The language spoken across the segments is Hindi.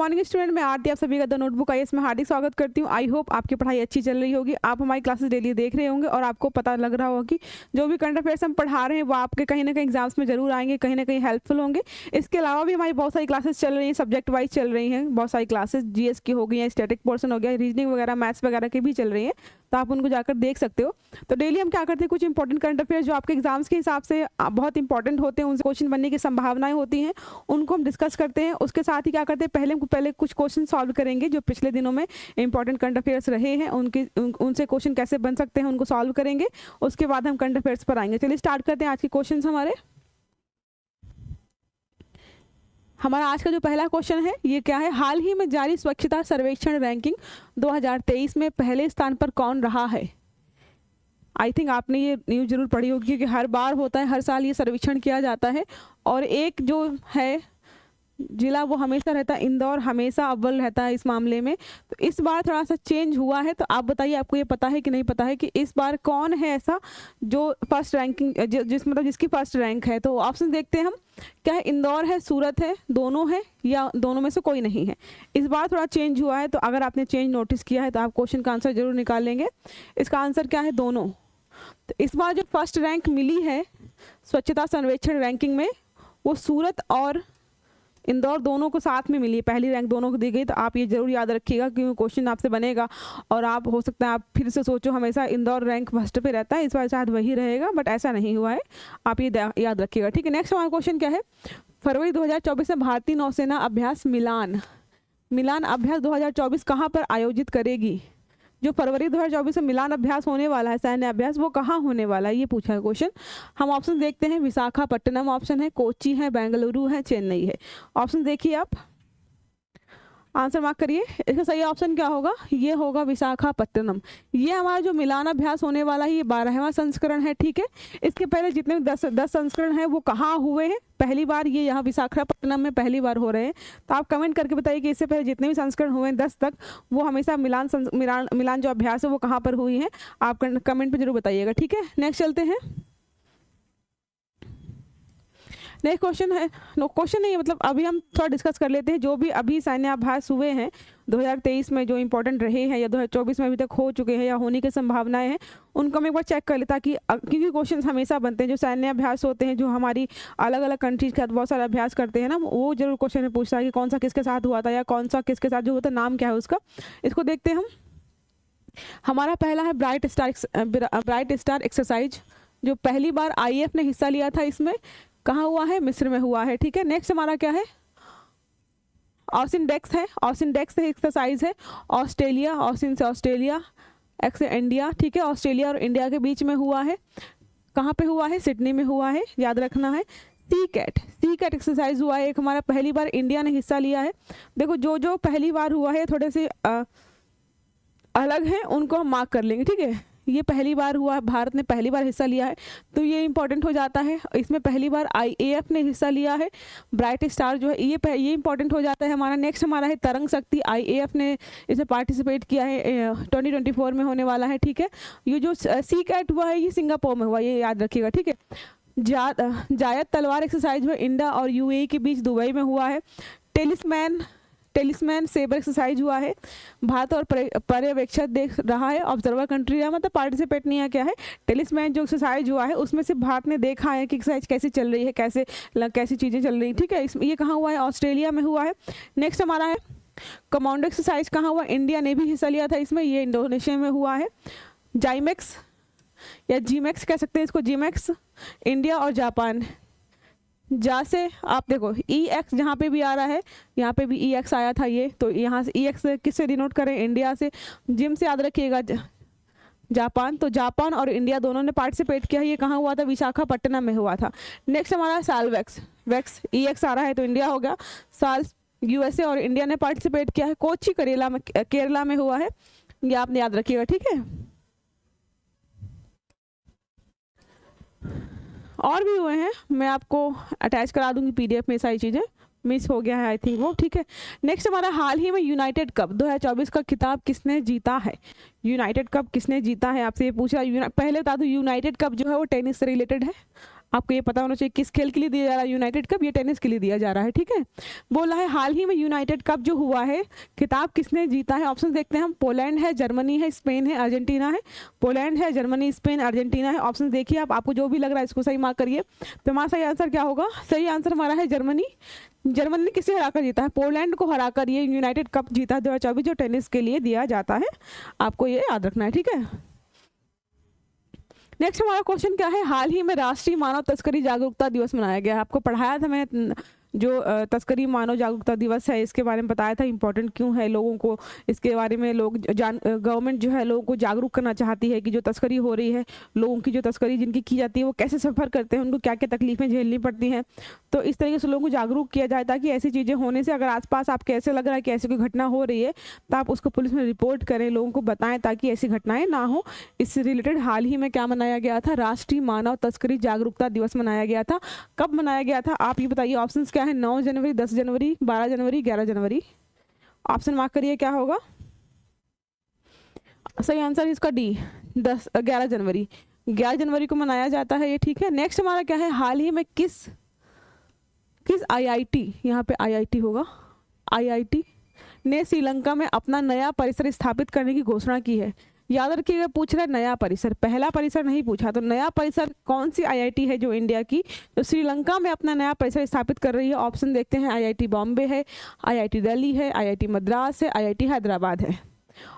मॉर्निंग स्टूडेंट, मैं आरती आप सभी का द नोटबुक आईएएस में हार्दिक स्वागत करती हूँ। आई होप आपकी पढ़ाई अच्छी चल रही होगी। आप हमारी क्लासेस डेली देख रहे होंगे और आपको पता लग रहा होगा कि जो भी करंट अफेयर्स हम पढ़ा रहे हैं वो आपके कहीं ना कहीं एग्जाम्स में जरूर आएंगे, कहीं ना कहीं हेल्पफुल होंगे। इसके अलावा भी हमारी बहुत सारी क्लासेस चल रही हैं, सब्जेक्ट वाइज चल रही हैं। बहुत सारी क्लासेस जीएस की हो गई हैं, स्टैटिक पोर्शन हो गया, रीजनिंग वगैरह, मैथ्स वगैरह की भी चल रही हैं, तो आप उनको जाकर देख सकते हो। तो डेली हम क्या करते हैं, कुछ इंपॉर्टेंट करंट अफेयर्स जो आपके एग्जाम्स के हिसाब से बहुत इंपॉर्टेंट होते हैं, उनसे क्वेश्चन बनने की संभावनाएं होती हैं, उनको हम डिस्कस करते हैं। उसके साथ ही क्या करते हैं, पहले कुछ क्वेश्चन सॉल्व करेंगे जो पिछले दिनों में इंपॉर्टेंट करंट अफेयर्स रहे हैं, उनसे क्वेश्चन कैसे बन सकते हैं उनको सॉल्व करेंगे। उसके बाद हम करंट अफेयर्स पर आएंगे। चलिए स्टार्ट करते हैं आज के क्वेश्चन हमारे। हमारा आज का जो पहला क्वेश्चन है ये क्या है, हाल ही में जारी स्वच्छता सर्वेक्षण रैंकिंग 2023 में पहले स्थान पर कौन रहा है। आई थिंक आपने ये न्यूज़ जरूर पढ़ी होगी क्योंकि हर बार होता है, हर साल ये सर्वेक्षण किया जाता है और एक जो है जिला वो हमेशा रहता है, इंदौर हमेशा अव्वल रहता है इस मामले में। तो इस बार थोड़ा सा चेंज हुआ है, तो आप बताइए आपको ये पता है कि नहीं पता है कि इस बार कौन है ऐसा जो फर्स्ट रैंकिंग जिसकी फर्स्ट रैंक है। तो ऑप्शन देखते हैं हम, क्या है, इंदौर है, सूरत है, दोनों है या दोनों में से कोई नहीं है। इस बार थोड़ा चेंज हुआ है, तो अगर आपने चेंज नोटिस किया है तो आप क्वेश्चन का आंसर जरूर निकाल लेंगे। इसका आंसर क्या है, दोनों। तो इस बार जो फर्स्ट रैंक मिली है स्वच्छता सर्वेक्षण रैंकिंग में वो सूरत और इंदौर दोनों को साथ में मिली है, पहली रैंक दोनों को दी गई। तो आप ये जरूर याद रखिएगा क्योंकि क्वेश्चन आपसे बनेगा और आप हो सकता है आप फिर से सोचो हमेशा इंदौर रैंक फर्स्ट पे रहता है, इस बार शायद वही रहेगा, बट ऐसा नहीं हुआ है, आप ये याद रखिएगा। ठीक है, नेक्स्ट हमारा क्वेश्चन क्या है, फरवरी 2024 में भारतीय नौसेना अभ्यास मिलान अभ्यास 2024 कहाँ पर आयोजित करेगी। जो फरवरी 2024 में मिलान अभ्यास होने वाला है, सैन्य अभ्यास, वो कहाँ होने वाला है, ये पूछा है क्वेश्चन। हम ऑप्शन देखते हैं, विशाखापट्टनम ऑप्शन है, कोच्चि है, बेंगलुरु है, चेन्नई है। ऑप्शन देखिए आप, आंसर मार्क करिए। इसका सही ऑप्शन क्या होगा, ये होगा विशाखापट्टनम। ये हमारा जो मिलान अभ्यास होने वाला है ये 12वां संस्करण है। ठीक है, इसके पहले जितने भी 10 संस्करण हैं वो कहाँ हुए हैं, पहली बार ये यहाँ विशाखापट्टनम में पहली बार हो रहे हैं। तो आप कमेंट करके बताइए कि इससे पहले जितने भी संस्करण हुए हैं 10 तक, वो हमेशा मिलान जो अभ्यास है वो कहाँ पर हुई है, आप कमेंट पर जरूर बताइएगा। ठीक है, नेक्स्ट चलते हैं। नेक्स्ट क्वेश्चन है, क्वेश्चन नहीं मतलब अभी हम थोड़ा डिस्कस कर लेते हैं जो भी अभी सैन्य अभ्यास हुए हैं 2023 में, जो इंपॉर्टेंट रहे हैं या 2024 में अभी तक हो चुके हैं या होने की संभावनाएं हैं, उनको हम एक बार चेक कर लें, ताकि क्योंकि क्वेश्चन हमेशा बनते हैं जो सैन्य अभ्यास होते हैं, जो हमारी अलग अलग कंट्रीज के साथ बहुत सारे अभ्यास करते हैं ना, वो जरूर क्वेश्चन में पूछता है कि कौन सा किसके साथ हुआ था या कौन सा किसके साथ जो होता है नाम क्या है उसका। इसको देखते हैं हम। हमारा पहला है ब्राइट स्टार एक्सरसाइज, जो पहली बार आईएएफ ने हिस्सा लिया था, इसमें कहाँ हुआ है, मिस्र में हुआ है। ठीक है, नेक्स्ट हमारा क्या है, ऑसिनडेक्स है, ऑसिनडेक्स एक्सरसाइज है, ऑस्ट्रेलिया, ऑसिन से ऑस्ट्रेलिया, एक्स से इंडिया। ठीक है, ऑस्ट्रेलिया और इंडिया के बीच में हुआ है, कहाँ पे हुआ है, सिडनी में हुआ है, याद रखना है। सी कैट एक्सरसाइज हुआ है एक, हमारा पहली बार इंडिया ने हिस्सा लिया है। देखो जो पहली बार हुआ है थोड़े से अलग हैं, उनको हम मार्क कर लेंगे। ठीक है, ये पहली बार हुआ है, भारत ने पहली बार हिस्सा लिया है, तो ये इंपॉर्टेंट हो जाता है। इसमें पहली बार आईएएफ ने हिस्सा लिया है, ब्राइट स्टार जो है ये इंपॉर्टेंट हो जाता है हमारा। नेक्स्ट हमारा है तरंग शक्ति, आईएएफ ने इसमें पार्टिसिपेट किया है, 2024 में होने वाला है। ठीक है, ये जो सी कैट हुआ है ये सिंगापुर में हुआ, ये याद रखिएगा। ठीक है, जायद तलवार एक्सरसाइज में इंडिया और यूएई के बीच दुबई में हुआ है। टेलिस्मैन सेबर एक्सरसाइज हुआ है, भारत और पर्यवेक्षक देख रहा है, ऑब्जर्वर कंट्री है, मतलब पार्टिसिपेट नहीं है, क्या है, टेलिस्मैन जो एक्सरसाइज हुआ है उसमें से भारत ने देखा है कि एक्सरसाइज कैसे चल रही है, कैसी चीज़ें चल रही हैं। ठीक है, ये कहाँ हुआ है, ऑस्ट्रेलिया में हुआ है। नेक्स्ट हमारा है कमांडो एक्सरसाइज, कहाँ हुआ, इंडिया ने भी हिस्सा लिया था इसमें, ये इंडोनेशिया में हुआ है। जाइमेक्स या जीमैक्स कह सकते हैं इसको, जीमैक्स इंडिया और जापान। जा से आप देखो EX जहाँ पे भी आ रहा है, यहाँ पे भी EX आया था ये, तो यहाँ से EX किससे डिनोट करें, इंडिया से। जिम से याद रखिएगा जापान, तो जापान और इंडिया दोनों ने पार्टिसिपेट किया है। ये कहाँ हुआ था, विशाखापट्टनम में हुआ था। नेक्स्ट हमारा सालवेक्स, EX आ रहा है तो इंडिया हो गया, साल USA और इंडिया ने पार्टिसिपेट किया है, कोच्चि केरला में हुआ है, ये आपने याद रखिएगा। ठीक है, और भी हुए हैं, मैं आपको अटैच करा दूंगी PDF में, सारी चीज़ें मिस हो गया है आई थिंक वो। ठीक है, नेक्स्ट हमारा हाल ही में यूनाइटेड कप 2024 का खिताब किसने जीता है। यूनाइटेड कप किसने जीता है, आपसे ये पूछा। पहले बता दूं यूनाइटेड कप जो है वो टेनिस से रिलेटेड है, आपको ये पता होना चाहिए किस खेल के लिए दिया जा रहा है यूनाइटेड कप, ये टेनिस के लिए दिया जा रहा है, ठीक है। बोला है हाल ही में यूनाइटेड कप जो हुआ है, खिताब किसने जीता है? ऑप्शन देखते हैं हम, पोलैंड है, जर्मनी है, स्पेन है, अर्जेंटीना है। पोलैंड है, जर्मनी, स्पेन, अर्जेंटीना है। ऑप्शन देखिए आप, आपको जो भी लग रहा है इसको सही मार्क करिए। तो हमारा सही आंसर क्या होगा? सही आंसर हमारा है जर्मनी। जर्मनी ने किसे हराकर जीता है? पोलैंड को हराकर ये यूनाइटेड कप जीता 2024 जो टेनिस के लिए दिया जाता है। आपको ये याद रखना है, ठीक है। नेक्स्ट हमारा क्वेश्चन क्या है? हाल ही में राष्ट्रीय मानव तस्करी जागरूकता दिवस मनाया गया है। आपको पढ़ाया था मैंने, जो तस्करी मानव जागरूकता दिवस है इसके बारे में बताया था, इंपॉर्टेंट क्यों है लोगों को इसके बारे में। लोग गवर्नमेंट जो है लोगों को जागरूक करना चाहती है कि जो तस्करी हो रही है, लोगों की जो तस्करी जिनकी की जाती है वो कैसे सफ़र करते हैं, उनको क्या क्या तकलीफें झेलनी पड़ती हैं। तो इस तरीके से लोगों को जागरूक किया जाए ताकि ऐसी चीज़ें होने से अगर आसपास आपको ऐसे लग रहा है कि ऐसी कोई घटना हो रही है तो आप उसको पुलिस में रिपोर्ट करें, लोगों को बताएं ताकि ऐसी घटनाएं ना हो। इससे रिलेटेड हाल ही में क्या मनाया गया था? राष्ट्रीय मानव तस्करी जागरूकता दिवस मनाया गया था। कब मनाया गया था आप ये बताइए। ऑप्शन क्या है? 9 जनवरी, 10 जनवरी, 12 जनवरी, 11 जनवरी। ऑप्शन मार्क करिए क्या होगा। सही आंसर इसका डी, 11 जनवरी। 11 जनवरी को मनाया जाता है ये, ठीक है। नेक्स्ट हमारा क्या है? हाल ही में किस आईआईटी, यहाँ पे आईआईटी होगा, आईआईटी ने श्रीलंका में अपना नया परिसर स्थापित करने की घोषणा की है। याद रखिएगा, पूछ रहा है नया परिसर, पहला परिसर नहीं पूछा। तो नया परिसर कौन सी आईआईटी है जो इंडिया की, जो श्रीलंका में अपना नया परिसर स्थापित कर रही है? ऑप्शन देखते हैं, आईआईटी बॉम्बे है, आईआईटी दिल्ली है, आईआईटी मद्रास है, आईआईटी हैदराबाद है।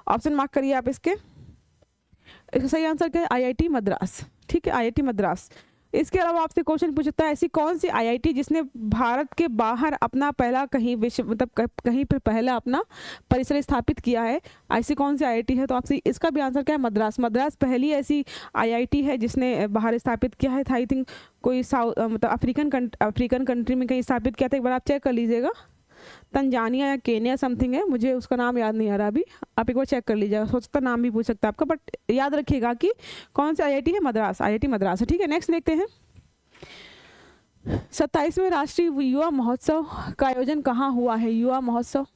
ऑप्शन मार्क करिए आप इसके। इसका सही आंसर क्या है? आईआईटी मद्रास, ठीक है, आईआईटी मद्रास। इसके अलावा आपसे क्वेश्चन पूछता है ऐसी कौन सी आईआईटी जिसने भारत के बाहर अपना पहला कहीं विश्व मतलब कहीं पर पहला अपना परिसर स्थापित किया है? ऐसी कौन सी आईआईटी है? तो आपसे इसका भी आंसर क्या है? मद्रास। मद्रास पहली ऐसी आईआईटी है जिसने बाहर स्थापित किया है। आई थिंक कोई मतलब अफ्रीकन कंट्री में कहीं स्थापित किया था, एक बार आप चेक कर लीजिएगा। तंजानिया या केनिया समथिंग है, मुझे उसका नाम याद नहीं आ रहा अभी, आप एक बार चेक कर लीजिएगा। हो सकता नाम भी पूछ सकता है आपका, बट याद रखिएगा कि कौन सी आईआईटी है? मद्रास, आईआईटी मद्रास है, ठीक है। नेक्स्ट देखते हैं, 27वें राष्ट्रीय युवा महोत्सव का आयोजन कहाँ हुआ है? युवा महोत्सव,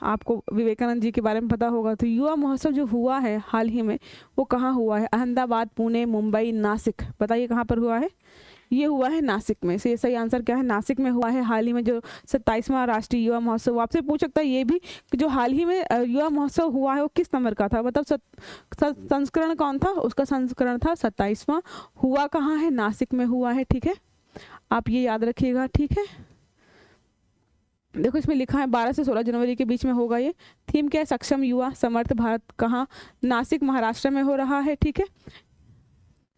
आपको विवेकानंद जी के बारे में पता होगा। तो युवा महोत्सव जो हुआ है हाल ही में वो कहाँ हुआ है? अहमदाबाद, पुणे, मुंबई, नासिक। बताइए कहाँ पर हुआ है? ये हुआ है नासिक में। से सही आंसर क्या है? नासिक में हुआ है हाल ही में जो 27वां राष्ट्रीय युवा महोत्सव। आपसे पूछ सकता है ये भी कि जो हाल ही में युवा महोत्सव हुआ है वो किस नंबर का था, मतलब संस्करण कौन था? उसका संस्करण था 27वां। हुआ कहाँ है? नासिक में हुआ है, ठीक है। आप ये याद रखिएगा, ठीक है। देखो इसमें लिखा है 12 से 16 जनवरी के बीच में होगा ये। थीम क्या है? सक्षम युवा समर्थ भारत। कहाँ? नासिक, महाराष्ट्र में हो रहा है, ठीक है।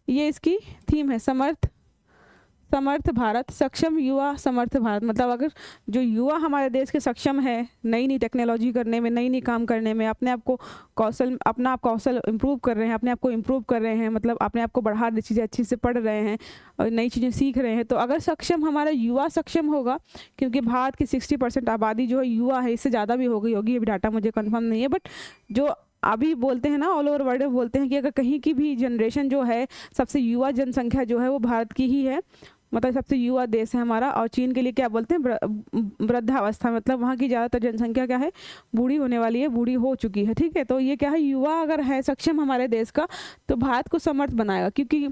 ये इसकी थीम है, समर्थ भारत, सक्षम युवा समर्थ भारत। मतलब अगर जो युवा हमारे देश के सक्षम है नई नई टेक्नोलॉजी करने में, नई नई काम करने में, अपने आप को कौशल इम्प्रूव कर रहे हैं, अपने आप को इम्प्रूव कर रहे हैं, मतलब अपने आप को बढ़ा रही चीज़ें अच्छी से पढ़ रहे हैं और नई चीज़ें सीख रहे हैं। तो अगर सक्षम हमारा युवा सक्षम होगा, क्योंकि भारत की 60% आबादी जो है युवा है, इससे ज़्यादा भी हो गई होगी, ये भी डाटा मुझे कन्फर्म नहीं है, बट जो अभी बोलते हैं ना ऑल ओवर वर्ल्ड में बोलते हैं कि अगर कहीं की भी जनरेशन जो है सबसे युवा जनसंख्या जो है वो भारत की ही है, मतलब सबसे युवा देश है हमारा। और चीन के लिए क्या बोलते हैं? वृद्धावस्था, मतलब वहाँ की ज़्यादातर जनसंख्या क्या है? बूढ़ी होने वाली है, बूढ़ी हो चुकी है, ठीक है। तो ये क्या है? युवा अगर है सक्षम हमारे देश का तो भारत को समर्थ बनाएगा, क्योंकि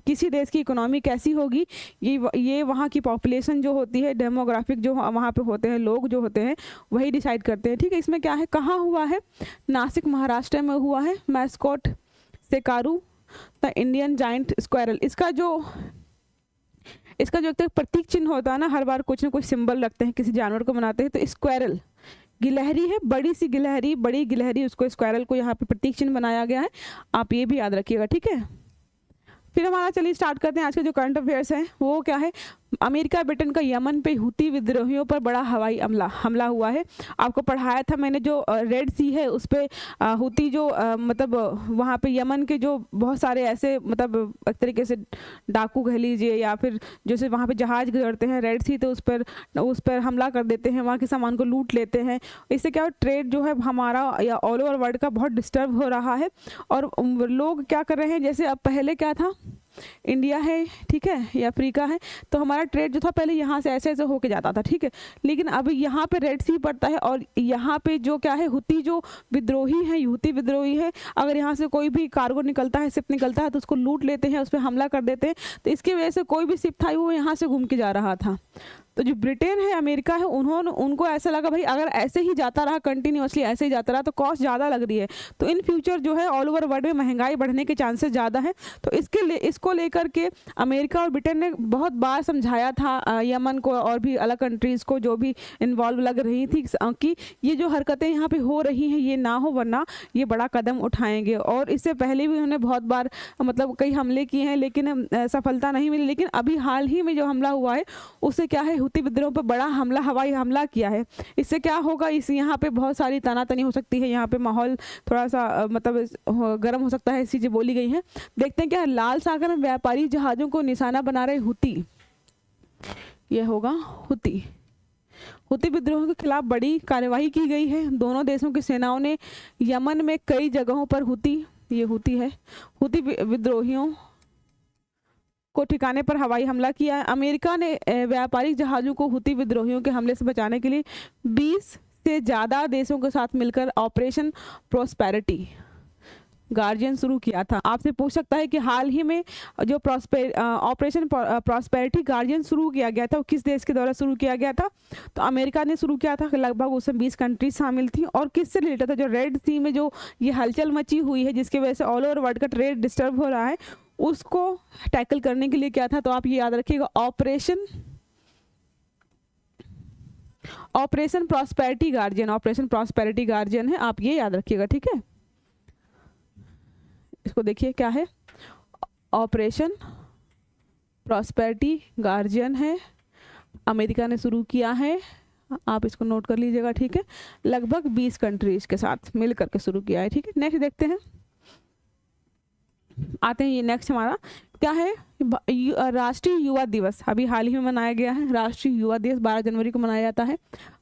किसी देश की इकोनॉमी कैसी होगी ये वहाँ की पॉपुलेशन जो होती है, डेमोग्राफिक जो वहाँ पे होते हैं, लोग जो होते हैं वही डिसाइड करते हैं, ठीक है। इसमें क्या है? कहाँ हुआ है? नासिक, महाराष्ट्र में हुआ है। Mascot Shekru the Indian giant squirrel. इसका जो एक प्रतीक चिन्ह होता है ना, हर बार कुछ ना कुछ सिंबल रखते हैं, किसी जानवर को बनाते हैं। तो स्क्वायरल गिलहरी है, बड़ी सी गिलहरी, बड़ी गिलहरी, उसको स्क्वायरल को यहाँ पे प्रतीक चिन्ह बनाया गया है। आप ये भी याद रखिएगा, ठीक है। फिर हमारा चलिए स्टार्ट करते हैं आज के जो करंट अफेयर्स हैं। वो क्या है? अमेरिका ब्रिटेन का यमन पे हुती विद्रोहियों पर बड़ा हवाई हमला हुआ है। आपको पढ़ाया था मैंने, जो रेड सी है उस पर हुती जो मतलब वहाँ पे यमन के जो बहुत सारे ऐसे मतलब एक तरीके से डाकू कह लीजिए, या फिर जैसे वहाँ पे जहाज़ गुजरते हैं रेड सी, तो उस पर हमला कर देते हैं, वहाँ के सामान को लूट लेते हैं। इससे क्या ट्रेड जो है हमारा या ऑल ओवर वर्ल्ड का बहुत डिस्टर्ब हो रहा है। और लोग क्या कर रहे हैं, जैसे अब पहले क्या था इंडिया है, ठीक है, या अफ्रीका है, तो हमारा ट्रेड जो था पहले यहाँ से ऐसे ऐसे होके जाता था, ठीक है। लेकिन अब यहाँ पे रेड सी पड़ता है और यहाँ पे जो क्या है, हुती जो विद्रोही है, यूती विद्रोही है, अगर यहाँ से कोई भी कार्गो निकलता है, शिप निकलता है, तो उसको लूट लेते हैं, उस पर हमला कर देते हैं। तो इसकी वजह से कोई भी शिप था वो यहाँ से घूम के जा रहा था। तो जो ब्रिटेन है, अमेरिका है, उनको ऐसा लगा भाई अगर ऐसे ही जाता रहा, कंटिन्यूअसली ऐसे ही जाता रहा, तो कॉस्ट ज़्यादा लग रही है, तो इन फ्यूचर जो है ऑल ओवर वर्ल्ड में महंगाई बढ़ने के चांसेस ज़्यादा है। तो इसको लेकर के अमेरिका और ब्रिटेन ने बहुत बार समझाया था यमन को और भी अलग कंट्रीज़ को जो भी इन्वॉल्व लग रही थी कि ये जो हरकतें यहाँ पे हो रही हैं ये ना हो, वरना ये बड़ा कदम उठाएंगे। और इससे पहले भी उन्होंने बहुत बार मतलब कई हमले किए हैं, लेकिन सफलता नहीं मिली। लेकिन अभी हाल ही में जो हमला हुआ है उससे क्या है, हुती विद्रोह पर बड़ा हमला, हवाई हमला किया है। इससे क्या होगा, इस यहाँ पे बहुत सारी तनातनी हो सकती है, यहाँ पे माहौल थोड़ा सा मतलब गर्म हो सकता है, ऐसी चीज़ें बोली गई हैं। देखते हैं क्या लाल सागर में व्यापारी जहाज़ों को निशाना बना रहे हुती, ये होगा हुती विद्रोह के खिलाफ बड़ी कार्यवाही की गई है। दोनों देशों की सेनाओं ने यमन में कई जगहों पर हुती विद्रोहियों को ठिकाने पर हवाई हमला किया है। अमेरिका ने व्यापारिक जहाज़ों को हुती विद्रोहियों के हमले से बचाने के लिए 20 से ज़्यादा देशों के साथ मिलकर ऑपरेशन प्रॉस्पेरिटी गार्जियन शुरू किया था। आपसे पूछ सकता है कि हाल ही में जो ऑपरेशन प्रॉस्पेरिटी गार्जियन शुरू किया गया था वो किस देश के द्वारा शुरू किया गया था? तो अमेरिका ने शुरू किया था। लगभग उसमें 20 कंट्रीज शामिल थी। और किससे रिलेटेड था? जो रेड सी में जो ये हलचल मची हुई है जिसकी वजह से ऑल ओवर वर्ल्ड का ट्रेड डिस्टर्ब हो रहा है, उसको टैकल करने के लिए क्या था? तो आप ये याद रखिएगा, ऑपरेशन प्रॉस्पेरिटी गार्जियन है, आप ये याद रखिएगा, ठीक है। इसको देखिए क्या है, ऑपरेशन प्रॉस्पेरिटी गार्जियन है, अमेरिका ने शुरू किया है, आप इसको नोट कर लीजिएगा, ठीक है। लगभग 20 कंट्रीज के साथ मिलकर के शुरू किया है, ठीक है। नेक्स्ट देखते हैं, आते हैं ये नेक्स्ट हमारा क्या है, राष्ट्रीय युवा दिवस अभी हाल ही में मनाया गया है। राष्ट्रीय युवा दिवस 12 जनवरी को मनाया जाता है।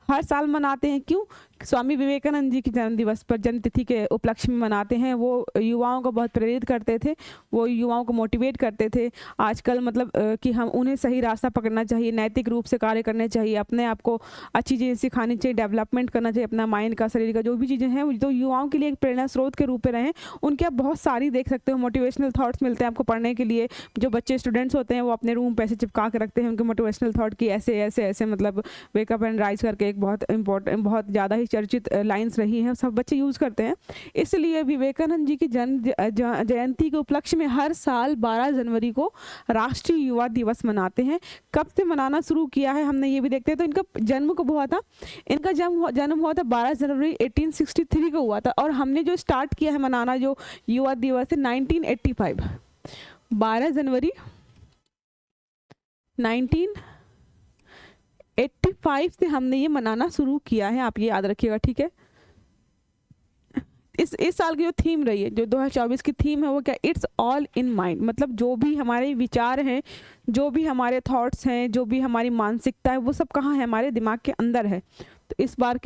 हर साल मनाते हैं, क्यों? स्वामी विवेकानंद जी की जन्म दिवस पर, जन्म तिथि के उपलक्ष्य में मनाते हैं। वो युवाओं को बहुत प्रेरित करते थे, वो युवाओं को मोटिवेट करते थे। आजकल मतलब कि हम उन्हें सही रास्ता पकड़ना चाहिए, नैतिक रूप से कार्य करने चाहिए, अपने आप को अच्छी चीज़ें सिखानी चाहिए, डेवलपमेंट करना चाहिए अपना माइंड का, शरीर का, जो भी चीज़ें हैं जो युवाओं के लिए एक प्रेरणा स्रोत के रूप में रहें। उनके आप बहुत सारी देख सकते हो मोटिवेशनल थॉट्स मिलते हैं आपको पढ़ने के लिए। जो बच्चे स्टूडेंट्स होते हैं वो अपने रूम पे ऐसे चिपका के रखते हैं उनके मोटिवेशनल थॉट की, ऐसे ऐसे ऐसे मतलब वेकअप एंड राइज करके एक बहुत इंपॉर्टेंट, बहुत ज़्यादा ही चर्चित लाइंस रही हैं, सब बच्चे यूज़ करते हैं। इसलिए विवेकानंद जी की जयंती के उपलक्ष्य में हर साल 12 जनवरी को राष्ट्रीय युवा दिवस मनाते हैं। कब से मनाना शुरू किया है हमने ये भी देखते हैं। तो इनका जन्म कब हुआ था? इनका जन्म हुआ था 12 जनवरी 1863 को हुआ था। और हमने जो स्टार्ट किया है मनाना जो युवा दिवस है 1985, 12 जनवरी 1985 से हमने ये मनाना शुरू किया है, आप ये याद रखिएगा, ठीक है। इस साल की जो थीम रही है, जो 2024 की थीम है वो क्या? It's all in mind. मतलब जो भी हमारे विचार हैं, जो भी हमारे थॉट्स हैं, जो भी हमारी मानसिकता है, वो सब कहाँ है? हमारे दिमाग के अंदर है। तो इस बार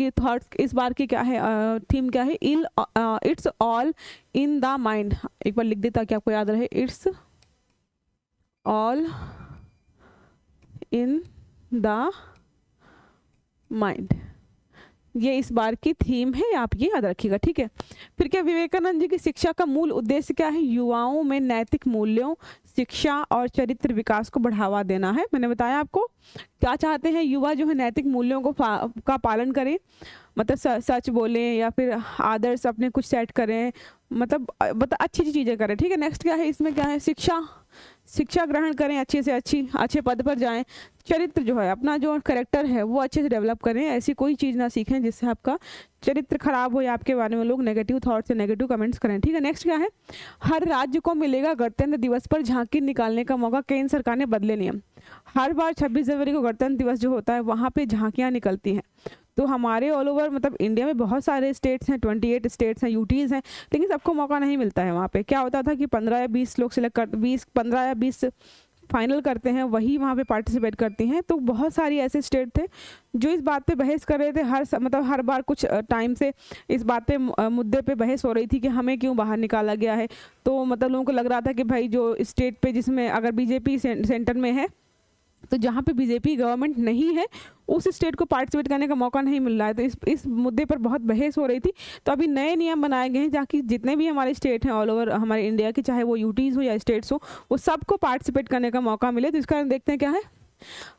की क्या है थीम क्या है? It's all in the mind. एक बार लिख दे ताकि आपको याद रहे, it's all in the mind. ये इस बार की थीम है, आप ये याद रखिएगा, ठीक है। फिर क्या विवेकानंद जी की शिक्षा का मूल उद्देश्य क्या है? युवाओं में नैतिक मूल्यों, शिक्षा और चरित्र विकास को बढ़ावा देना है। मैंने बताया आपको क्या चाहते हैं युवा जो है, नैतिक मूल्यों का पालन करें, मतलब सच बोलें या फिर आदर्श अपने कुछ सेट करें, मतलब अच्छी चीज़ें करें, ठीक है। नेक्स्ट क्या है इसमें, क्या है? शिक्षा ग्रहण करें, अच्छे पद पर जाएं। चरित्र जो है, अपना जो कैरेक्टर है वो अच्छे से डेवलप करें, ऐसी कोई चीज़ ना सीखें जिससे आपका चरित्र खराब हो या आपके बारे में लोग नेगेटिव थॉट्स से नेगेटिव कमेंट्स करें, ठीक है। नेक्स्ट क्या है? हर राज्य को मिलेगा गणतंत्र दिवस पर झांकी निकालने का मौका। केंद्र सरकार ने बदले नियम। हर बार 26 जनवरी को गणतंत्र दिवस जो होता है वहाँ पे झांकियाँ निकलती हैं। तो हमारे ऑल ओवर मतलब इंडिया में बहुत सारे स्टेट्स हैं, 28 स्टेट्स हैं, यूटीज़ हैं, लेकिन सबको मौका नहीं मिलता है। वहाँ पे क्या होता था कि 15 या 20 लोग सिलेक्ट कर, 15 या 20 फाइनल करते हैं वही वहाँ पे पार्टिसिपेट करती हैं। तो बहुत सारी ऐसे स्टेट थे जो इस बात पे बहस कर रहे थे, मतलब हर बार कुछ टाइम से इस बात पे मुद्दे पे बहस हो रही थी कि हमें क्यों बाहर निकाला गया है। तो मतलब लोगों को लग रहा था कि भाई जो स्टेट पे जिसमें अगर बीजेपी सेंटर में है, तो जहाँ पे बीजेपी गवर्नमेंट नहीं है उस स्टेट को पार्टिसिपेट करने का मौका नहीं मिल रहा है। तो इस मुद्दे पर बहुत बहस हो रही थी। तो अभी नए नियम बनाए गए हैं जहाँ की जितने भी हमारे स्टेट हैं ऑल ओवर हमारे इंडिया के, चाहे वो यूटीज़ हो या स्टेट्स हो, वो सबको पार्टिसिपेट करने का मौका मिले। तो इसका कारण देखते हैं क्या है,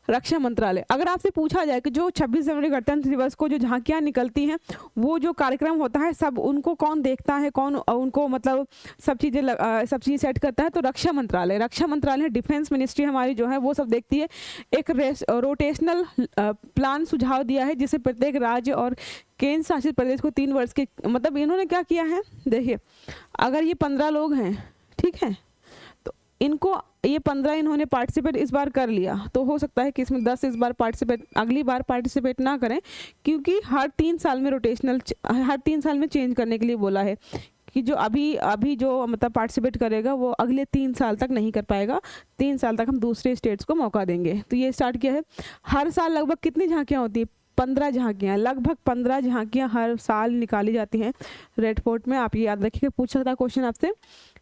रक्षा मंत्रालय। अगर आपसे पूछा जाए कि जो 26 जनवरी गणतंत्र दिवस को जो झांकियाँ निकलती हैं, वो जो कार्यक्रम होता है सब उनको कौन देखता है, कौन उनको मतलब सब चीज़ें सेट करता है, तो रक्षा मंत्रालय डिफेंस मिनिस्ट्री हमारी जो है वो सब देखती है। एक रोटेशनल प्लान सुझाव दिया है जिसे प्रत्येक राज्य और केंद्र शासित प्रदेश को 3 वर्ष के, मतलब इन्होंने क्या किया है, देखिए अगर ये 15 लोग हैं, ठीक है, तो इनको ये 15 इन्होंने पार्टिसिपेट इस बार कर लिया, तो हो सकता है कि इसमें 10 इस बार पार्टिसिपेट, अगली बार पार्टिसिपेट ना करें, क्योंकि हर 3 साल में चेंज करने के लिए बोला है कि जो अभी जो मतलब पार्टिसिपेट करेगा वो अगले 3 साल तक नहीं कर पाएगा। 3 साल तक हम दूसरे स्टेट्स को मौका देंगे। तो ये स्टार्ट किया है। हर साल लगभग कितनी झांकियाँ होती हैं, 15 झांकियाँ, लगभग 15 झांकियाँ हर साल निकाली जाती हैं रेड फोर्ट में। आप ये याद रखिएगा, पूछ सकता है क्वेश्चन आपसे।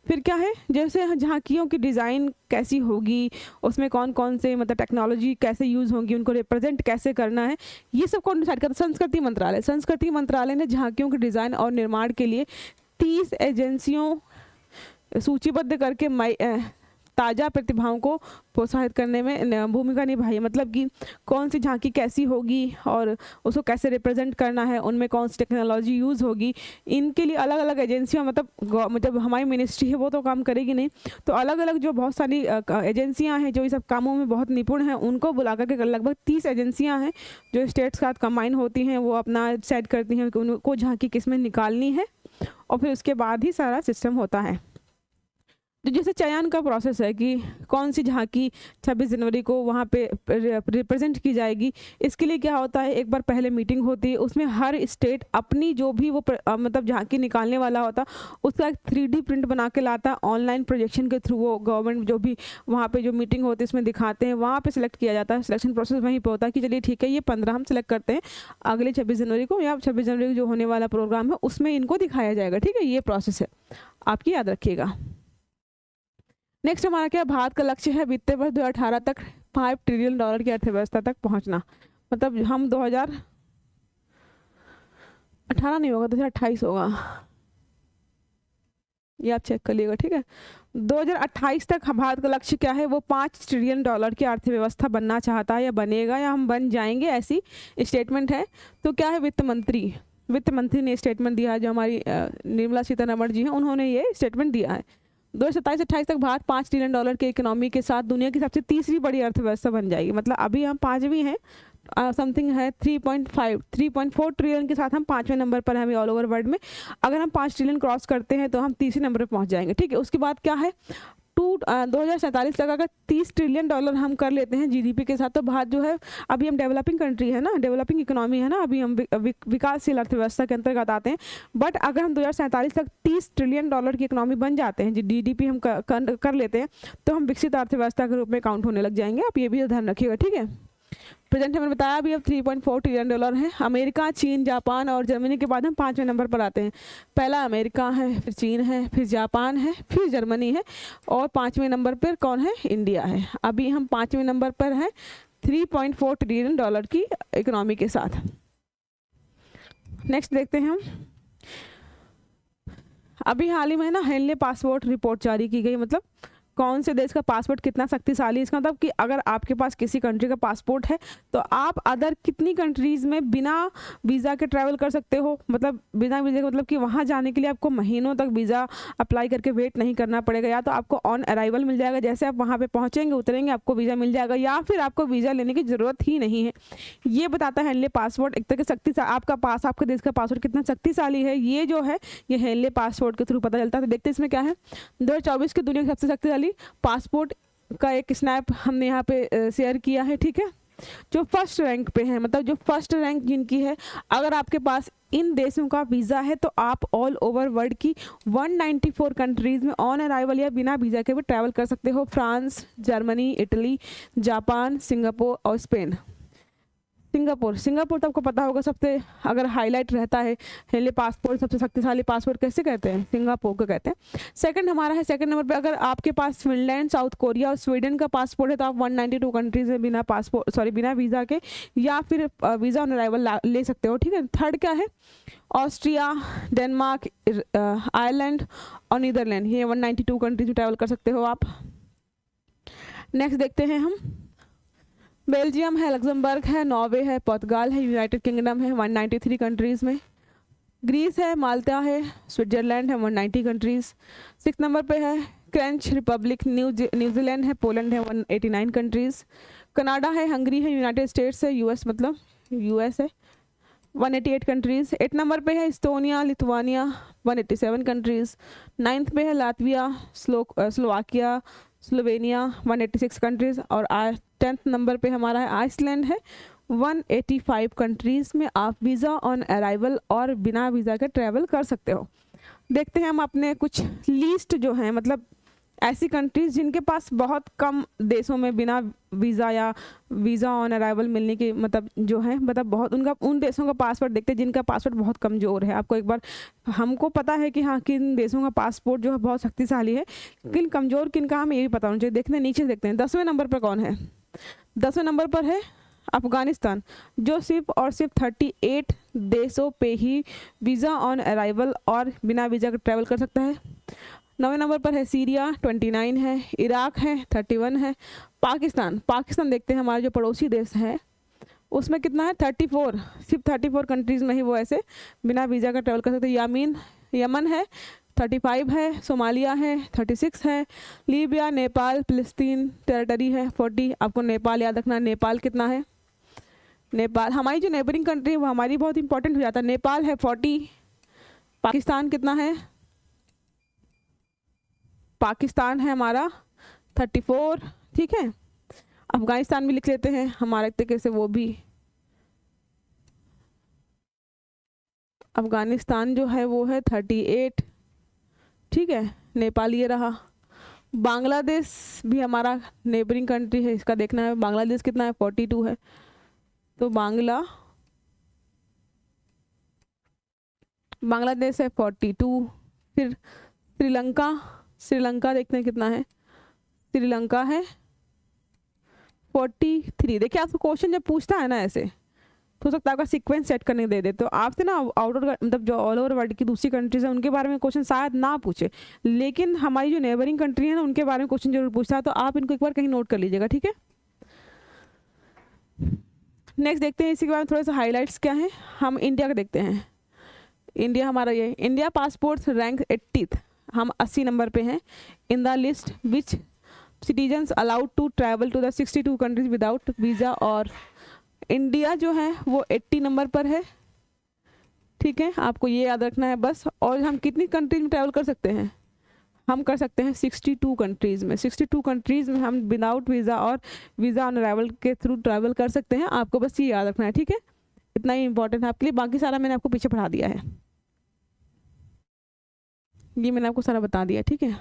फिर क्या है, जैसे झांकियों की डिज़ाइन कैसी होगी, उसमें कौन कौन से मतलब टेक्नोलॉजी कैसे यूज़ होंगी, उनको रिप्रेजेंट कैसे करना है, ये सब कौन डिसाइड करता है, संस्कृति मंत्रालय ने झांकियों के डिज़ाइन और निर्माण के लिए 30 एजेंसियों सूचीबद्ध करके ताज़ा प्रतिभाओं को प्रोत्साहित करने में भूमिका निभाई है। मतलब कि कौन सी झांकी कैसी होगी और उसको कैसे रिप्रेजेंट करना है, उनमें कौन सी टेक्नोलॉजी यूज़ होगी, इनके लिए अलग अलग एजेंसियां, मतलब हमारी मिनिस्ट्री है वो तो काम करेगी नहीं, तो अलग अलग जो बहुत सारी एजेंसियां हैं जो इस सब कामों में बहुत निपुण हैं, उनको बुला करके लगभग 30 एजेंसियाँ हैं जो स्टेट्स के साथ कंबाइन होती हैं, वो अपना सेट करती हैं कि उनको झांकी किस में निकालनी है, और फिर उसके बाद ही सारा सिस्टम होता है। तो जैसे चयन का प्रोसेस है कि कौन सी झांकी 26 जनवरी को वहाँ पे रिप्रेजेंट की जाएगी, इसके लिए क्या होता है, एक बार पहले मीटिंग होती है, उसमें हर स्टेट अपनी जो भी वो मतलब झांकी निकालने वाला होता उसका एक 3D प्रिंट बना के लाता, ऑनलाइन प्रोजेक्शन के थ्रू वो गवर्नमेंट जो भी वहाँ पे जो मीटिंग होती है उसमें दिखाते हैं, वहाँ पे सिलेक्ट किया जाता है। सिलेक्शन प्रोसेस वहीं पे होता है कि चलिए ठीक है, ये 15 हम सिलेक्ट करते हैं, अगले 26 जनवरी को या 26 जनवरी को जो होने वाला प्रोग्राम है उसमें इनको दिखाया जाएगा। ठीक है, ये प्रोसेस है, आपकी याद रखिएगा। नेक्स्ट हमारा क्या, भारत का लक्ष्य है वित्तीय वर्ष 2018 तक $5 ट्रिलियन की अर्थव्यवस्था तक पहुंचना। मतलब हम 2018 नहीं होगा, 2028 होगा, ये आप चेक कर लीजिएगा। ठीक है, 2028 तक भारत का लक्ष्य क्या है, वो $5 ट्रिलियन की अर्थव्यवस्था बनना चाहता है, या बनेगा या हम बन जाएंगे, ऐसी स्टेटमेंट है। तो क्या है, वित्त मंत्री ने स्टेटमेंट दिया है, जो हमारी निर्मला सीतारमण जी हैं, उन्होंने ये स्टेटमेंट दिया है। 2027-28 तक भारत $5 ट्रिलियन के इकोनॉमी के साथ दुनिया की सबसे तीसरी बड़ी अर्थव्यवस्था बन जाएगी। मतलब अभी हम 5वीं हैं, समथिंग है 3.4 ट्रिलियन के साथ हम 5वें नंबर पर हैं अभी ऑल ओवर वर्ल्ड में। अगर हम 5 ट्रिलियन क्रॉस करते हैं तो हम तीसरे नंबर पर पहुंच जाएंगे। ठीक है, उसके बाद क्या है, 2047 तक अगर $30 ट्रिलियन हम कर लेते हैं जीडीपी के साथ, तो भारत जो है, अभी हम डेवलपिंग कंट्री है ना, डेवलपिंग इकोनॉमी है ना, अभी हम विकासशील अर्थव्यवस्था के अंतर्गत आते हैं। बट अगर हम 2047 तक $30 ट्रिलियन की इकोनॉमी बन जाते हैं, जीडीपी हम कर लेते हैं, तो हम विकसित अर्थव्यवस्था के रूप में काउंट होने लग जाएंगे। आप ये भी ध्यान रखिएगा। ठीक है, प्रेजेंट हमने बताया अभी अब $3.4 ट्रिलियन है। अमेरिका, चीन, जापान और जर्मनी के बाद हम 5वें नंबर पर आते हैं। पहला अमेरिका है, फिर चीन है, फिर जापान है, फिर जर्मनी है, और 5वें नंबर पर कौन है, इंडिया है। अभी हम 5वें नंबर पर हैं $3.4 ट्रिलियन की इकोनॉमी के साथ। नेक्स्ट देखते हैं हम, अभी हाल ही में ना हेनले पासपोर्ट रिपोर्ट जारी की गई। मतलब कौन से देश का पासपोर्ट कितना शक्तिशाली, इसका मतलब कि अगर आपके पास किसी कंट्री का पासपोर्ट है तो आप अदर कितनी कंट्रीज़ में बिना वीज़ा के ट्रैवल कर सकते हो। मतलब बिना वीज़ा के मतलब कि वहाँ जाने के लिए आपको महीनों तक वीज़ा अप्लाई करके वेट नहीं करना पड़ेगा, या तो आपको ऑन अराइवल मिल जाएगा, जैसे आप वहाँ पे पहुँचेंगे उतरेंगे आपको वीज़ा मिल जाएगा, या फिर आपको वीज़ा लेने की ज़रूरत ही नहीं है। ये बताता है हेनले पासपोर्ट एक तरह के आपके देश का पासपोर्ट कितना शक्तिशाली है, ये जो है ये हेनले पासपोर्ट के थ्रू पता चलता है। तो देखते हैं इसमें क्या है, 2024 की दुनिया की सबसे शक्तिशाली पासपोर्ट का एक स्नैप हमने यहाँ पे शेयर किया है। ठीक है, जो फर्स्ट रैंक पे है, मतलब जो फर्स्ट रैंक जिनकी है, अगर आपके पास इन देशों का वीज़ा है तो आप ऑल ओवर वर्ल्ड की 194 कंट्रीज़ में ऑन अराइवल या बिना वीज़ा के भी ट्रैवल कर सकते हो। France, Germany, Italy, Japan, Singapore और स्पेन। सिंगापुर तो आपको पता होगा, सबसे अगर हाईलाइट रहता है हेले पासपोर्ट, सबसे शक्तिशाली पासपोर्ट कैसे कहते हैं, सिंगापुर को कहते हैं। सेकंड हमारा है, सेकंड नंबर पे अगर आपके पास फिनलैंड, साउथ कोरिया और स्वीडन का पासपोर्ट है तो आप 192 कंट्रीज में बिना पासपोर्ट बिना वीज़ा के या फिर वीज़ा ऑन अराइवल ले सकते हो, ठीक है। थर्ड क्या है, ऑस्ट्रिया, डेनमार्क, आयरलैंड और नीदरलैंड, ये 192 कंट्रीज में ट्रैवल कर सकते हो आप। नेक्स्ट देखते हैं हम, बेल्जियम है, लग्जमबर्ग है, नॉर्वे है, पुर्तगाल है, यूनाइटेड किंगडम है 193 कंट्रीज़ में। ग्रीस है, माल्टा है, स्विट्जरलैंड है 190 कंट्रीज़। 6 नंबर पे है फ्रेंच रिपब्लिक, न्यूजीलैंड है, पोलैंड है 189 कंट्रीज़। कनाडा है, हंगरी है, यूनाइटेड स्टेट्स है, यूएस मतलब यूएस है 188 कंट्रीज़। 8 नंबर पे है इस्टोनिया, लिथुआनिया 187 कंट्रीज़। 9th पे है लातविया, स्लोवाकिया, स्लोवेनिया 186 कंट्रीज़। और 10th नंबर पे हमारा है आइसलैंड है 185 कंट्रीज़ में आप वीज़ा ऑन अराइवल और बिना वीज़ा के ट्रैवल कर सकते हो। देखते हैं हम अपने कुछ लीस्ट जो हैं, मतलब ऐसी कंट्रीज़ जिनके पास बहुत कम देशों में बिना वीज़ा या वीज़ा ऑन अराइवल मिलने की मतलब जो है, मतलब बहुत उनका उन देशों का पासपोर्ट देखते हैं जिनका पासपोर्ट बहुत कमज़ोर है। आपको एक बार, हमको पता है कि हाँ किन देशों का पासपोर्ट जो है बहुत शक्तिशाली है, किन कमज़ोर किन का हमें ये भी पता होना चाहिए। देखते हैं नीचे देखते हैं 10वें नंबर पर कौन है। 10वें नंबर पर है अफ़गानिस्तान, जो सिर्फ और सिर्फ 38 देशों पे ही वीज़ा ऑन अराइवल और बिना वीज़ा के ट्रैवल कर सकता है। 9वें नंबर पर है सीरिया 29 है, इराक है 31 है। पाकिस्तान देखते हैं, हमारे जो पड़ोसी देश है उसमें कितना है 34, सिर्फ 34 कंट्रीज़ में ही वो ऐसे बिना वीज़ा का ट्रैवल कर सकते हैं। यमन है 35 है, सोमालिया है 36 है, लीबिया, नेपाल, फिलिस्तीन टेरिटरी है 40। आपको नेपाल याद रखना, नेपाल कितना है, नेपाल हमारी जो नेबरिंग कंट्री है वो हमारी बहुत इंपॉर्टेंट हो जाता है। नेपाल है 40। पाकिस्तान कितना है, पाकिस्तान है हमारा 34, ठीक है। अफगानिस्तान भी लिख लेते हैं हमारे तरीके से, वो भी अफगानिस्तान जो है वो है 38, ठीक है। नेपाल ये रहा। बांग्लादेश भी हमारा नेबरिंग कंट्री है, इसका देखना है बांग्लादेश कितना है 42 है, तो बांग्लादेश है 42। फिर श्रीलंका देखते हैं कितना है, श्रीलंका है 43। देखिए आपको क्वेश्चन जब पूछता है ना ऐसे, तो हो सकता है आपका सीक्वेंस सेट करने दे दे, तो आपसे ना आउटर मतलब जो ऑल ओवर वर्ल्ड की दूसरी कंट्रीज है उनके बारे में क्वेश्चन शायद ना पूछे, लेकिन हमारी जो नेबरिंग कंट्री है ना उनके बारे में क्वेश्चन जरूर पूछता है, तो आप इनको एक बार कहीं नोट कर लीजिएगा, ठीक है। नेक्स्ट देखते हैं, इसी के बारे में थोड़ा सा हाईलाइट्स क्या है। हम इंडिया का देखते हैं। इंडिया हमारा ये इंडिया पासपोर्ट रैंक 80th, हम 80 नंबर पे हैं in the list which citizens allowed to travel to the 62 countries without visa. और इंडिया जो है वो 80 नंबर पर है, ठीक है, आपको ये याद रखना है बस। और हम कितनी कंट्रीज में ट्रैवल कर सकते हैं, हम कर सकते हैं 62 कंट्रीज़ में। 62 कंट्रीज़ में हम विदाउट वीज़ा और वीज़ा ऑन अराइवल के थ्रू ट्रैवल कर सकते हैं, आपको बस ये याद रखना है, ठीक है। इतना ही इंपॉर्टेंट है आपके लिए, बाकी सारा मैंने आपको पीछे पढ़ा दिया है, ये मैंने आपको सारा बता दिया, ठीक है।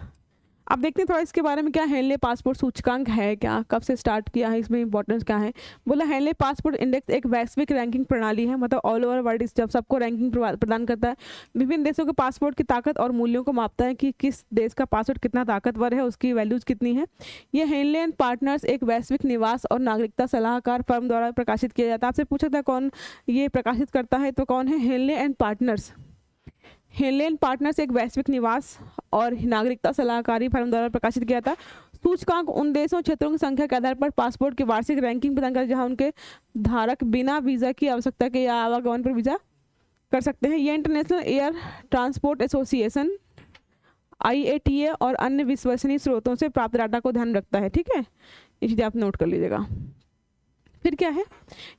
अब देखते हैं थोड़ा इसके बारे में, क्या हेनले पासपोर्ट सूचकांक है, क्या कब से स्टार्ट किया है, इसमें इंपॉर्टेंस क्या है। बोला हेनले पासपोर्ट इंडेक्स एक वैश्विक रैंकिंग प्रणाली है, मतलब ऑल ओवर वर्ल्ड जब सबको रैंकिंग प्रदान करता है, विभिन्न देशों के पासपोर्ट की ताकत और मूल्यों को मापता है कि किस देश का पासपोर्ट कितना ताकतवर है, उसकी वैल्यूज कितनी है। ये हेनले एंड पार्टनर्स एक वैश्विक निवास और नागरिकता सलाहकार फर्म द्वारा प्रकाशित किया जाता है। आपसे पूछा था कौन ये प्रकाशित करता है, तो कौन है, Henley and Partners. Henley and Partners एक वैश्विक निवास और नागरिकता सलाहकारी फर्म द्वारा प्रकाशित किया था। सूचकांक उन देशों क्षेत्रों की संख्या के आधार पर पासपोर्ट की वार्षिक रैंकिंग प्रदान करता है जहां उनके धारक बिना वीज़ा की आवश्यकता के या आवागमन पर वीज़ा कर सकते हैं। यह international air transport association IATA और अन्य विश्वसनीय स्रोतों से प्राप्त डाटा को ध्यान रखता है, ठीक है, इसलिए आप नोट कर लीजिएगा। फिर क्या है,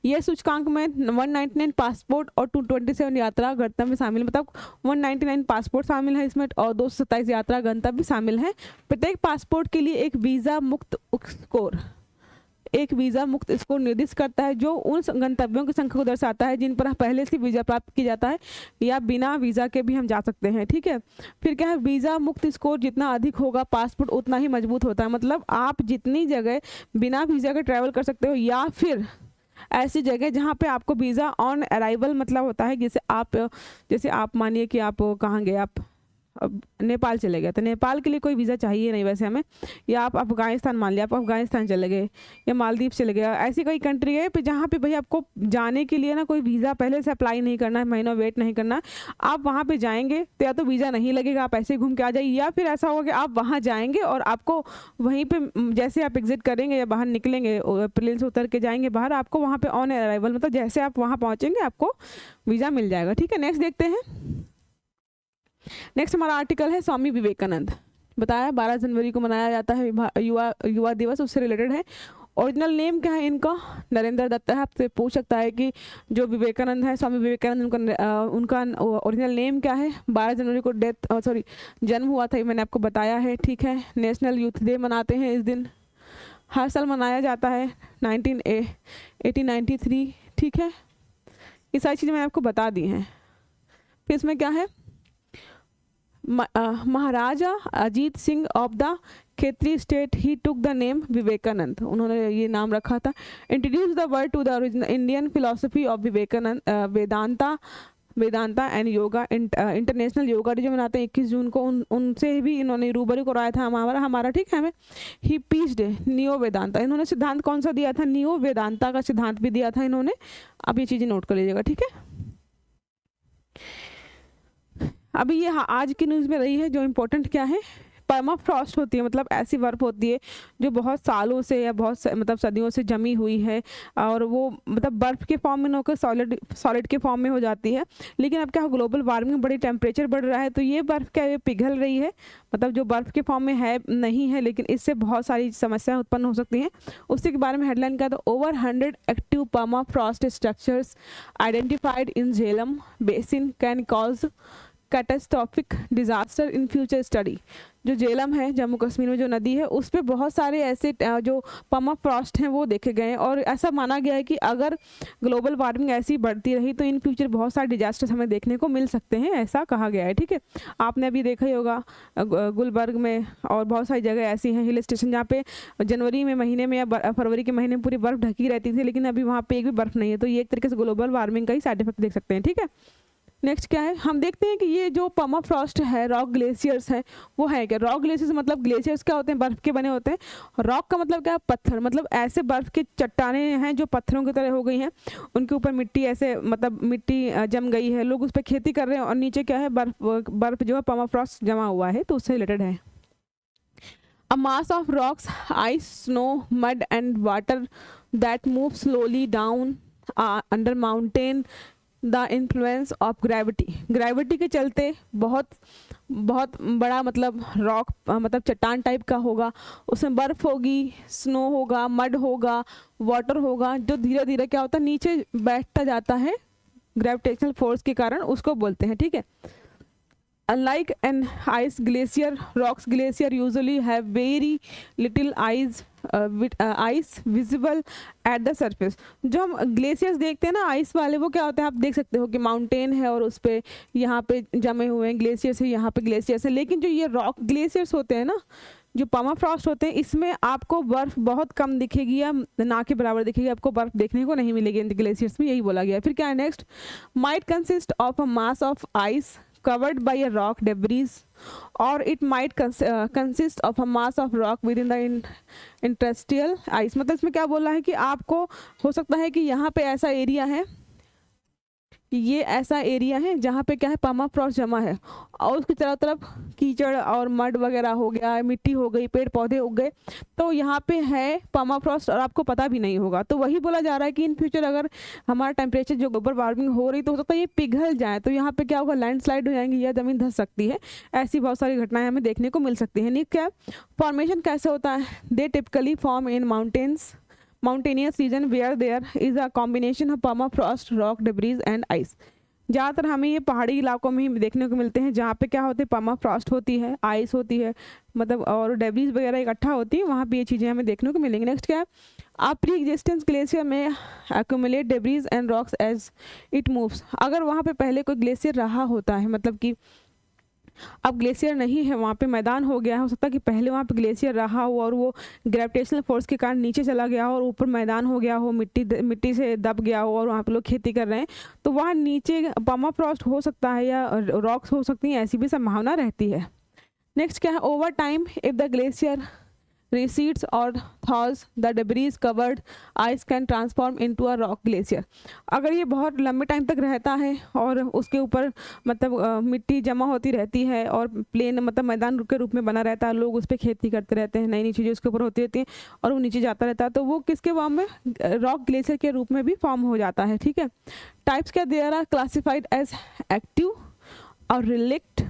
यह सूचकांक में 199 पासपोर्ट और 227 यात्रा गंतव्य शामिल, मतलब 199 पासपोर्ट शामिल है इसमें और 227 यात्रा गंतव्य शामिल है। प्रत्येक पासपोर्ट के लिए एक वीज़ा मुक्त स्कोर, एक वीज़ा मुक्त स्कोर निर्दिष्ट करता है जो उन गंतव्यों की संख्या को दर्शाता है जिन पर पहले से वीज़ा प्राप्त किया जाता है या बिना वीज़ा के भी हम जा सकते हैं, ठीक है। फिर क्या है, वीज़ा मुक्त स्कोर जितना अधिक होगा पासपोर्ट उतना ही मजबूत होता है। मतलब आप जितनी जगह बिना वीज़ा के ट्रैवल कर सकते हो या फिर ऐसी जगह जहाँ पे आपको वीज़ा ऑन अराइवल मतलब होता है, जैसे आप मानिए कि आप कहाँ गए, आप अब नेपाल चले गए तो नेपाल के लिए कोई वीज़ा चाहिए नहीं वैसे हमें, या आप अफ़गानिस्तान मान लिया, आप अफ़गानिस्तान चले गए या मालदीव चले गए, ऐसी कई कंट्री है पे जहाँ पे भाई आपको जाने के लिए ना कोई वीज़ा पहले से अप्लाई नहीं करना है, महीनों वेट नहीं करना है। आप वहाँ पे जाएंगे तो या तो वीज़ा नहीं लगेगा, आप ऐसे ही घूम के आ जाइए, या फिर ऐसा होगा कि आप वहाँ जाएंगे और आपको वहीं पर जैसे आप एग्जिट करेंगे या बाहर निकलेंगे, प्लेन से उतर के जाएंगे बाहर, आपको वहाँ पर ऑन अराइवल मतलब जैसे आप वहाँ पहुँचेंगे आपको वीज़ा मिल जाएगा, ठीक है। नेक्स्ट देखते हैं। नेक्स्ट हमारा आर्टिकल है स्वामी विवेकानंद। बताया 12 जनवरी को मनाया जाता है युवा दिवस, उससे रिलेटेड है। ओरिजिनल नेम क्या है इनका? नरेंद्र दत्त है। आपसे पूछ सकता है कि जो विवेकानंद है, स्वामी विवेकानंद, उनका ओरिजिनल नेम क्या है? 12 जनवरी को जन्म हुआ था, मैंने आपको बताया है, ठीक है। नेशनल यूथ डे मनाते हैं इस दिन, हर साल मनाया जाता है 1893, ठीक है। ये सारी चीज़ें मैंने आपको बता दी हैं। फिर इसमें क्या है, Maharaja Ajit Singh of the Khetri state he took the name Vivekananda, उन्होंने ये नाम रखा था। Introduce the word to the original Indian philosophy of Vivekananda, Vedanta and yoga. International yoga day जो मनाते हैं 21 जून को, उनसे भी इन्होंने रूबरू कराया था हमारा, ठीक है हमें। ही पीच्ड नियो वेदांता, इन्होंने सिद्धांत कौन सा दिया था? नियो वेदांता का सिद्धांत भी दिया था इन्होंने। अब ये चीज़ें नोट कर लीजिएगा, ठीक है। अभी ये आज की न्यूज़ में रही है जो इम्पोर्टेंट क्या है, परमाफ्रॉस्ट होती है, मतलब ऐसी बर्फ़ होती है जो बहुत सालों से या मतलब सदियों से जमी हुई है और वो मतलब बर्फ़ के फॉर्म में न होकर सॉलिड के फॉर्म में हो जाती है। लेकिन अब क्या ग्लोबल वार्मिंग, बड़ी टेम्परेचर बढ़ रहा है तो ये बर्फ़ क्या है, पिघल रही है, मतलब जो बर्फ़ के फॉर्म में है नहीं है, लेकिन इससे बहुत सारी समस्याएं उत्पन्न हो सकती हैं। उसी के बारे में हेडलाइन क्या था, over 100 active permafrost structures identified in Jhelum basin can cause catastrophic disaster in future study. जो झेलम है जम्मू कश्मीर में जो नदी है, उस पर बहुत सारे ऐसे जो परमाफ्रॉस्ट हैं वो देखे गए हैं और ऐसा माना गया है कि अगर ग्लोबल वार्मिंग ऐसी बढ़ती रही तो इन फ्यूचर बहुत सारे डिजास्टर्स हमें देखने को मिल सकते हैं, ऐसा कहा गया है, ठीक है। आपने अभी देखा ही होगा गुलबर्ग में और बहुत सारी जगह ऐसी हैं हिल स्टेशन जहाँ पे जनवरी में महीने में या फरवरी के महीने में पूरी बर्फ़ ढकी रहती थी, लेकिन अभी वहाँ पर एक भी बर्फ़ नहीं है। तो ये एक तरीके से ग्लोबल वार्मिंग का ही साइड इफेक्ट देख सकते हैं, ठीक है। नेक्स्ट क्या है, हम देखते हैं कि ये जो परमाफ्रॉस्ट है, रॉक ग्लेशियर्स हैं, वो है क्या? रॉक ग्लेशियर्स मतलब ग्लेशियर्स क्या होते हैं? बर्फ़ के बने होते हैं। रॉक का मतलब क्या है? पत्थर, मतलब ऐसे बर्फ़ के चट्टाने हैं जो पत्थरों की तरह हो गई हैं, उनके ऊपर मिट्टी ऐसे मतलब मिट्टी जम गई है, लोग उस पर खेती कर रहे हैं और नीचे क्या है, बर्फ़ जो है परमाफ्रॉस्ट जमा हुआ है, तो उससे रिलेटेड है। A mass of rocks, ice, snow, mud and water that move slowly down under mountain the influence of gravity के चलते बहुत बड़ा मतलब रॉक मतलब चट्टान टाइप का होगा, उसमें बर्फ़ होगी, स्नो होगा, मड होगा, वाटर होगा, जो धीरे धीरे क्या होता है नीचे बैठता जाता है ग्रेविटेशनल फोर्स के कारण, उसको बोलते हैं, ठीक है। Unlike an ice glacier, rocks glacier usually have very little ice visible at the surface। जो हम ग्लेशियर्स देखते हैं ना आइस वाले, वो क्या होते हैं, आप देख सकते हो कि माउंटेन है और उस पर यहाँ पे जमे हुए हैं ग्लेशियर्स है, यहाँ पे ग्लेशियर्स है। लेकिन जो ये रॉक ग्लेशियर्स होते हैं ना, जो परमाफ्रॉस्ट होते हैं, इसमें आपको बर्फ़ बहुत कम दिखेगी या ना के बराबर दिखेगी, आपको बर्फ़ देखने को नहीं मिलेगी इन ग्लेशियर्स में, यही बोला गया है। फिर क्या है next, might consist of a mass of ice covered by a rock debris or it might consist of a mass of rock within the interstitial ice। मतलब इसमें क्या बोला है कि आपको हो सकता है कि यहाँ पे ऐसा एरिया है, ये ऐसा एरिया है जहाँ पे क्या है परमाफ्रॉस्ट जमा है और उसकी चारों तरफ कीचड़ और मड वगैरह हो गया, मिट्टी हो गई, पेड़ पौधे उग गए, तो यहाँ पे है परमाफ्रॉस्ट और आपको पता भी नहीं होगा। तो वही बोला जा रहा है कि इन फ्यूचर अगर हमारा टेम्परेचर जो ग्लोबल वार्मिंग हो रही तो हो सकता है ये पिघल जाए, तो यहाँ पे क्या होगा, लैंडस्लाइड हो जाएंगी या ज़मीन धंस सकती है, ऐसी बहुत सारी घटनाएं हमें देखने को मिल सकती हैं। नहीं क्या फॉर्मेशन कैसे होता है, दे typically form in mountainous region where there is a combination of permafrost, rock debris and ice। ज़्यादातर हमें ये पहाड़ी इलाकों में ही देखने को मिलते हैं, जहाँ पे क्या होते हैं, पर्माफ्रॉस्ट होती है, आइस होती है, मतलब और डेब्रिस वगैरह इकट्ठा होती है, वहाँ पे ये चीज़ें हमें देखने को मिलेंगी। नेक्स्ट क्या है, आप प्री एग्जिस्टेंस ग्लेशियर में accumulate debris and rocks as it moves. अगर वहाँ पे पहले कोई ग्लेशियर रहा होता है, मतलब कि अब ग्लेशियर नहीं है, वहाँ पे मैदान हो गया है, हो सकता है कि पहले वहाँ पे ग्लेशियर रहा हो और वो ग्रेविटेशनल फोर्स के कारण नीचे चला गया हो और ऊपर मैदान हो गया हो, मिट्टी से दब गया हो और वहाँ पे लोग खेती कर रहे हैं, तो वहाँ नीचे पर्माफ्रॉस्ट हो सकता है या रॉक्स हो सकती हैं, ऐसी भी संभावना रहती है। नेक्स्ट क्या है, over time if the glacier recedes or thaws the debris covered ice can transform into a rock glacier। अगर ये बहुत लंबे टाइम तक रहता है और उसके ऊपर मतलब मिट्टी जमा होती रहती है और प्लेन मतलब मैदान के रूप में बना रहता है, लोग उस पर खेती करते रहते हैं, नई नई चीज़ें उसके ऊपर होती रहती हैं और वो नीचे जाता रहता है, तो वो किसके फॉर्म में, रॉक ग्लेशियर के रूप में भी फॉर्म हो जाता है। ठीक है, टाइप्स क्या there are classified as active और relict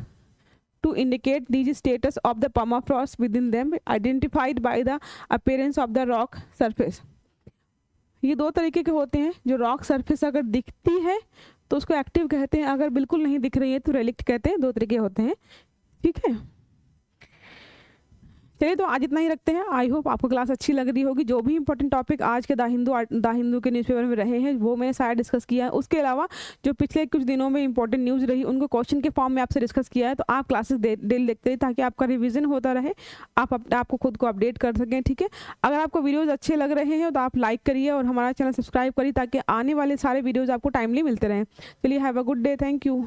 to indicate the status of the permafrost within them, identified by the appearance of the rock surface। ये दो तरीके के होते हैं, जो रॉक सरफेस अगर दिखती है तो उसको एक्टिव कहते हैं, अगर बिल्कुल नहीं दिख रही है तो रेलिक्ट कहते हैं। दो तरीके होते हैं। ठीक है, चलिए तो आज इतना ही रखते हैं। आई होप आपको क्लास अच्छी लग रही होगी। जो भी इंपॉर्टेंट टॉपिक आज के द हिंदू के न्यूज़पेपर में रहे हैं वो मैंने सारा डिस्कस किया है। उसके अलावा जो पिछले कुछ दिनों में इंपॉर्टेंट न्यूज़ रही उनको क्वेश्चन के फॉर्म में आपसे डिस्कस किया है, तो आप क्लासेस डेली देखते रहिए ताकि आपका रिविजन होता रहे, आपको खुद को अपडेट कर सकें। ठीक है, अगर आपको वीडियोज़ अच्छे लग रहे हैं तो आप लाइक करिए और हमारा चैनल सब्सक्राइब करिए ताकि आने वाले सारे वीडियोज़ आपको टाइमली मिलते रहें। चलिए, have a good day, thank you.